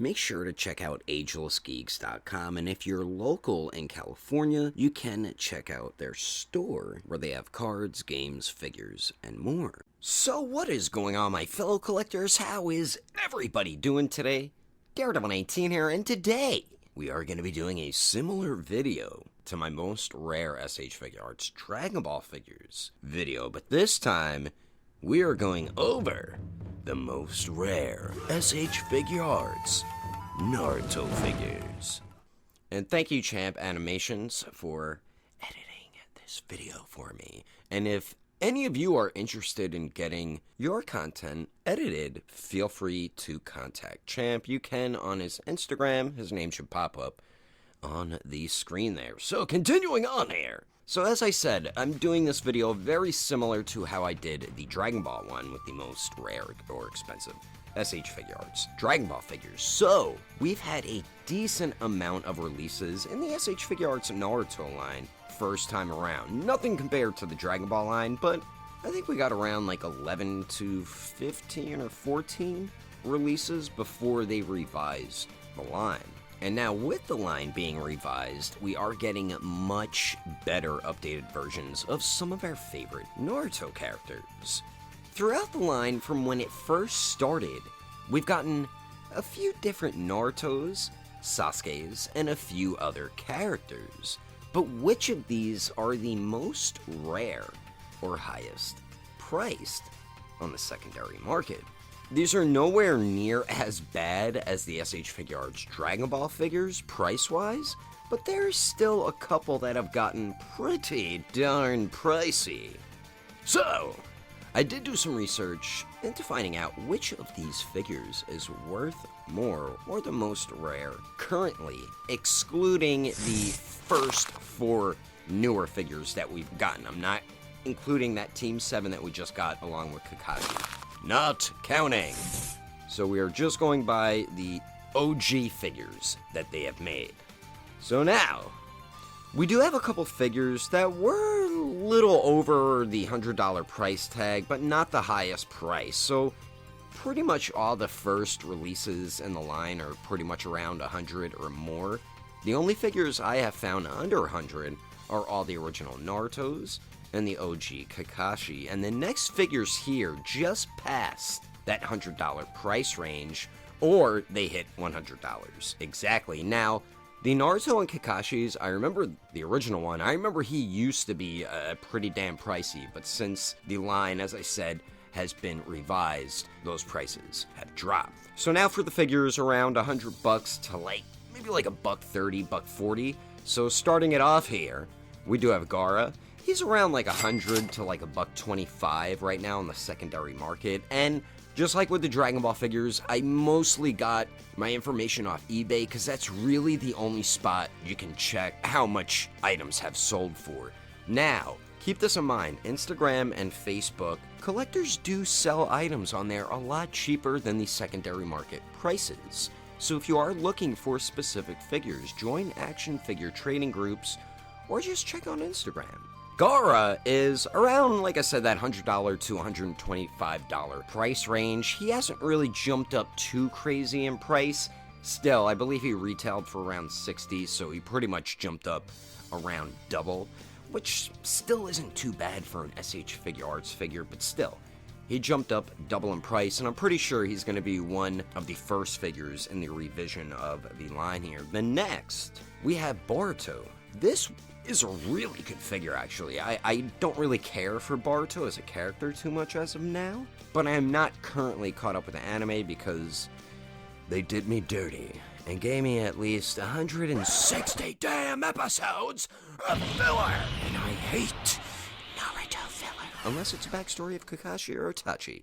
make sure to check out Agelessgeeks.com, and if you're local in California, you can check out their store where they have cards, games, figures, and more. So what is going on, my fellow collectors? How is everybody doing today? Daredevil19 here, and today we are going to be doing a similar video to my most rare FIguarts Dragon Ball figures video, but this time we are going over the most rare FIguarts Naruto figures. And thank you, Champ Animations, for editing this video for me. And if any of you are interested in getting your content edited, feel free to contact Champ. You can on his Instagram. His name should pop up on the screen there. So continuing on here. So as I said, I'm doing this video very similar to how I did the Dragon Ball one with the most rare or expensive FIguarts Dragon Ball figures. So we've had a decent amount of releases in the FIguarts Naruto line first time around. Nothing compared to the Dragon Ball line, but I think we got around like 11 to 15 or 14 releases before they revised the line. And now with the line being revised, we are getting much better updated versions of some of our favorite Naruto characters. Throughout the line from when it first started, we've gotten a few different Narutos, Sasukes, and a few other characters. But which of these are the most rare or highest priced on the secondary market? These are nowhere near as bad as the FIguarts Dragon Ball figures price-wise, but there's still a couple that have gotten pretty darn pricey. So, I did do some research into finding out which of these figures is worth more or the most rare currently, excluding the first 4 newer figures that we've gotten. I'm not including that Team 7 that we just got along with Kakashi. Not counting. So we are just going by the OG figures that they have made. So now, we do have a couple figures that were a little over the $100 price tag, but not the highest price. So pretty much all the first releases in the line are pretty much around 100 or more. The only figures I have found under 100 are all the original Narutos and the OG Kakashi. And the next figures here just passed that $100 price range, or they hit $100 exactly. Now, the Naruto and Kakashi's, I remember the original one, I remember he used to be pretty damn pricey, but since the line, as I said, has been revised, those prices have dropped. So now for the figures, around $100 to maybe like $130, $140. So starting it off here, we do have Gaara. He's around like $100 to like $125 right now on the secondary market. And just like with the Dragon Ball figures, I mostly got my information off eBay because that's really the only spot you can check how much items have sold for. Now, keep this in mind, Instagram and Facebook, collectors do sell items on there a lot cheaper than the secondary market prices. So if you are looking for specific figures, join action figure trading groups or just check on Instagram. Gaara is around, like I said, that $100 to $125 price range. He hasn't really jumped up too crazy in price. Still, I believe he retailed for around $60, so he pretty much jumped up around double, which still isn't too bad for an FIguarts figure, but still, he jumped up double in price, and I'm pretty sure he's going to be one of the first figures in the revision of the line here. Then next, we have Boruto. This is a really good figure, actually. I don't really care for Boruto as a character too much as of now, but I am not currently caught up with the anime because they did me dirty and gave me at least 160 damn episodes of filler, and I hate Naruto filler. Unless it's a backstory of Kakashi or Itachi,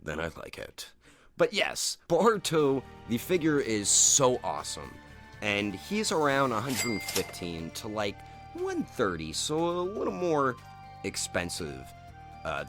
then I like it. But yes, Boruto, the figure is so awesome, and he's around 115 to like 130, so a little more expensive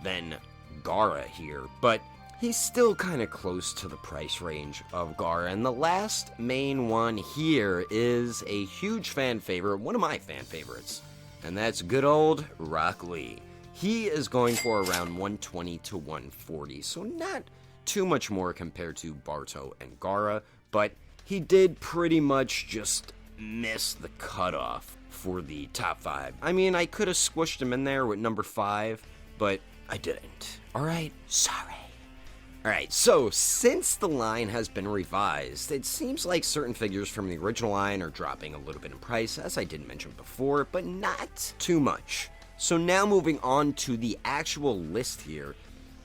than Gaara here, but he's still kind of close to the price range of Gaara. And the last main one here is a huge fan favorite, one of my fan favorites, and that's good old Rock Lee. He is going for around 120 to 140, so not too much more compared to Boruto and Gaara, but he did pretty much just miss the cutoff for the top 5. I mean, I could have squished him in there with number 5, but I didn't. Alright, sorry. Alright, so since the line has been revised, it seems like certain figures from the original line are dropping a little bit in price, as I did mention before, but not too much. So now moving on to the actual list here,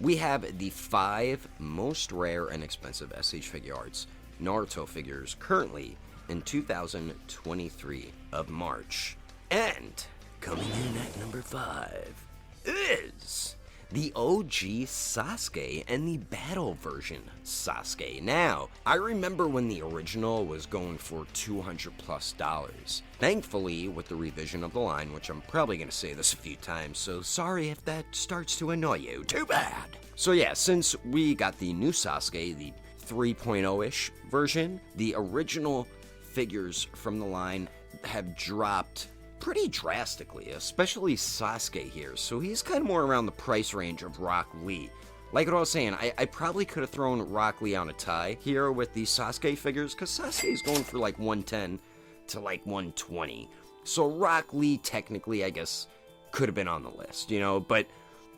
we have the 5 most rare and expensive FIguarts Naruto figures currently in 2023 of March. And coming in at number 5 is the OG Sasuke and the battle version Sasuke. Now, I remember when the original was going for $200+. Thankfully, with the revision of the line, which I'm probably going to say this a few times, so sorry if that starts to annoy you, too bad. So yeah, since we got the new Sasuke, the 3.0-ish version, the original figures from the line have dropped pretty drastically, especially Sasuke here, so he's kind of more around the price range of Rock Lee. Like what I was saying, I probably could have thrown Rock Lee on a tie here with the Sasuke figures, because Sasuke is going for like 110 to like 120. So Rock Lee technically, I guess, could have been on the list, you know, but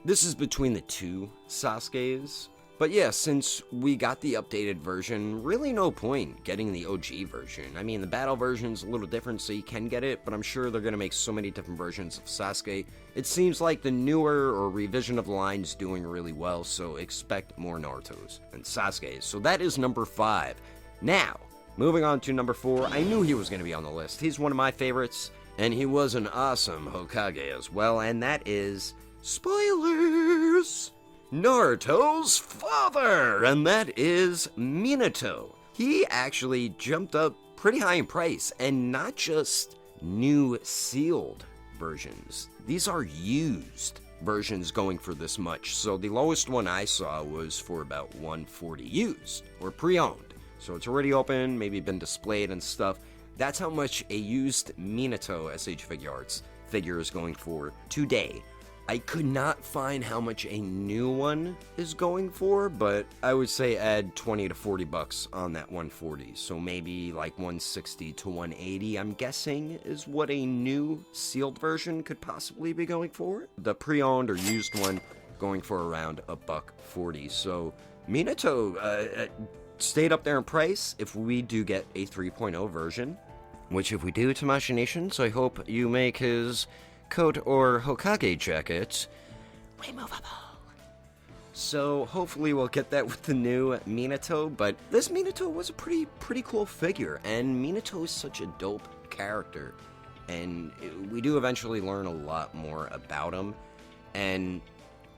this is between the two Sasukes. But yeah, since we got the updated version, really no point getting the OG version. I mean, the battle version's a little different, so you can get it, but I'm sure they're going to make so many different versions of Sasuke. It seems like the newer or revision of the line's doing really well, so expect more Narutos and Sasuke's. So that is number 5. Now, moving on to number 4, I knew he was going to be on the list. He's one of my favorites, and he was an awesome Hokage as well, and that is, spoilers, Naruto's father, and that is Minato. He actually jumped up pretty high in price, and not just new sealed versions. These are used versions going for this much. So the lowest one I saw was for about $140 used, or pre-owned. So it's already open, maybe been displayed and stuff. That's how much a used Minato SHFiguarts figure is going for today. I could not find how much a new one is going for, but I would say add 20 to 40 bucks on that 140. So maybe like 160 to 180, I'm guessing, is what a new sealed version could possibly be going for. The pre-owned or used one going for around $140. So Minato stayed up there in price if we do get a 3.0 version, which if we do, Tamashii Nation, so I hope you make his coat or Hokage jacket removable. So hopefully we'll get that with the new Minato, but this Minato was a pretty cool figure, and Minato is such a dope character, and we do eventually learn a lot more about him, and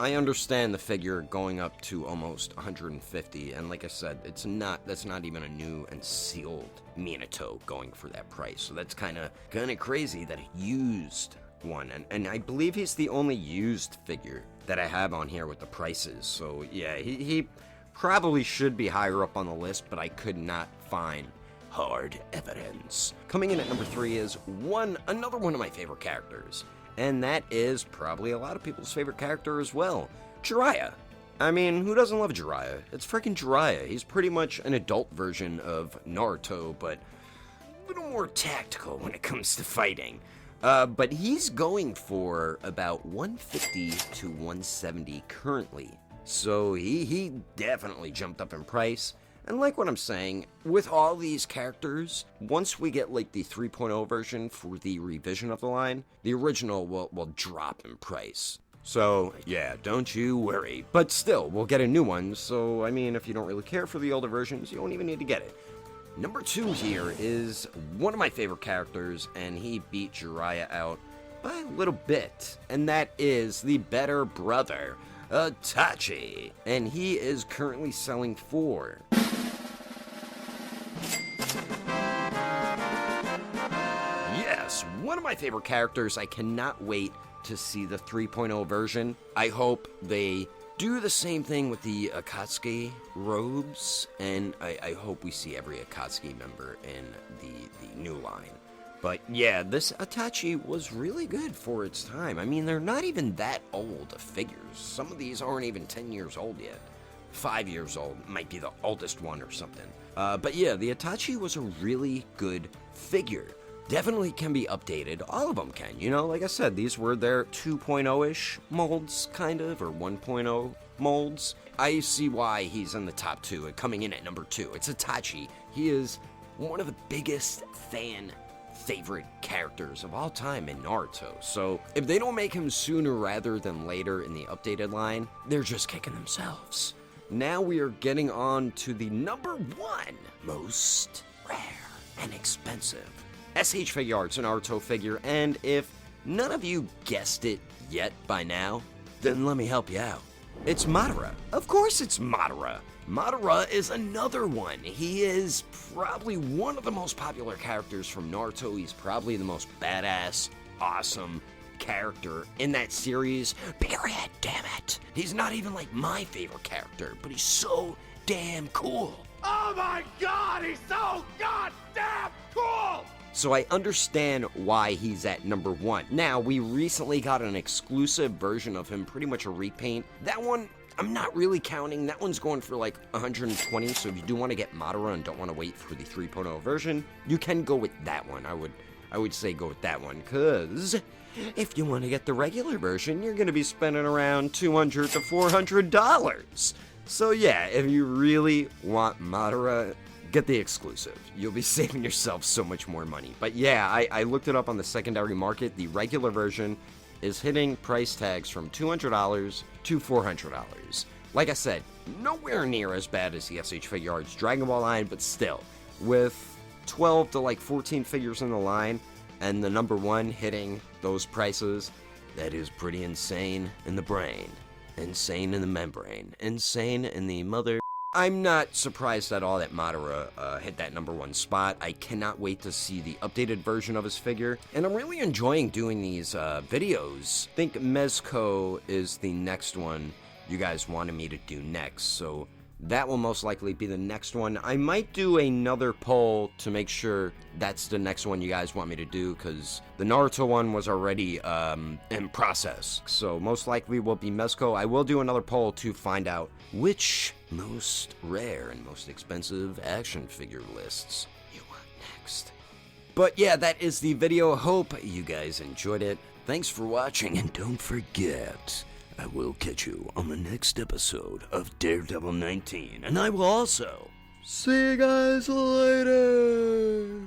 I understand the figure going up to almost 150, and like I said, that's not even a new and sealed Minato going for that price, so that's kind of crazy that a used one, and I believe he's the only used figure that I have on here with the prices, so yeah, he probably should be higher up on the list, but I could not find hard evidence. Coming in at number 3 is another one of my favorite characters, and that is probably a lot of people's favorite character as well, Jiraiya. I mean, who doesn't love Jiraiya? It's freaking Jiraiya. He's pretty much an adult version of Naruto, but a little more tactical when it comes to fighting. But he's going for about 150 to 170 currently. So he definitely jumped up in price. And like what I'm saying, with all these characters, once we get like the 3.0 version for the revision of the line, the original will drop in price. So yeah, don't you worry. But still, we'll get a new one. So I mean, if you don't really care for the older versions, you don't even need to get it. Number 2 here is one of my favorite characters, and he beat Jiraiya out by a little bit, and that is the better brother, Itachi, and he is currently selling for yes, one of my favorite characters. I cannot wait to see the 3.0 version. I hope they do the same thing with the Akatsuki robes, and I hope we see every Akatsuki member in the new line. But yeah, this Itachi was really good for its time. I mean, they're not even that old figures. Some of these aren't even 10 years old yet. 5 years old, might be the oldest one or something. But yeah, the Itachi was a really good figure. Definitely can be updated. All of them can, you know, like I said, these were their 2.0-ish molds, kind of, or 1.0 molds. I see why he's in the top 2 and coming in at number 2. It's Itachi. He is one of the biggest fan favorite characters of all time in Naruto. So if they don't make him sooner rather than later in the updated line, they're just kicking themselves. Now we are getting on to the number 1 most rare and expensive FIguarts Naruto figure, and if none of you guessed it yet by now, then let me help you out. It's Madara. Of course it's Madara. Madara is another one. He is probably one of the most popular characters from Naruto. He's probably the most badass, awesome character in that series. Period, damn it. He's not even like my favorite character, but he's so damn cool. Oh my god, he's so goddamn cool! So I understand why he's at number 1. Now, we recently got an exclusive version of him, pretty much a repaint. That one, I'm not really counting. That one's going for like 120, so if you do want to get Madara and don't want to wait for the 3.0 version, you can go with that one. I would say go with that one, because if you want to get the regular version, you're going to be spending around $200 to $400. So yeah, if you really want Madara, get the exclusive. You'll be saving yourself so much more money. But yeah, I looked it up on the secondary market. The regular version is hitting price tags from $200 to $400. Like I said, nowhere near as bad as the SHFIguarts Dragon Ball line, but still, with 12 to like 14 figures in the line, and the number 1 hitting those prices, that is pretty insane in the brain, insane in the membrane, insane in the mother. I'm not surprised at all that Madara hit that number 1 spot. I cannot wait to see the updated version of his figure, and I'm really enjoying doing these videos. I think Mezco is the next one you guys wanted me to do next, so that will most likely be the next one. I might do another poll to make sure that's the next one you guys want me to do, because the Naruto one was already in process. So most likely will be Mezco. I will do another poll to find out which most rare and most expensive action figure lists you want next. But yeah, that is the video. Hope you guys enjoyed it. Thanks for watching, and don't forget, I will catch you on the next episode of Daredevil 19, and I will also see you guys later.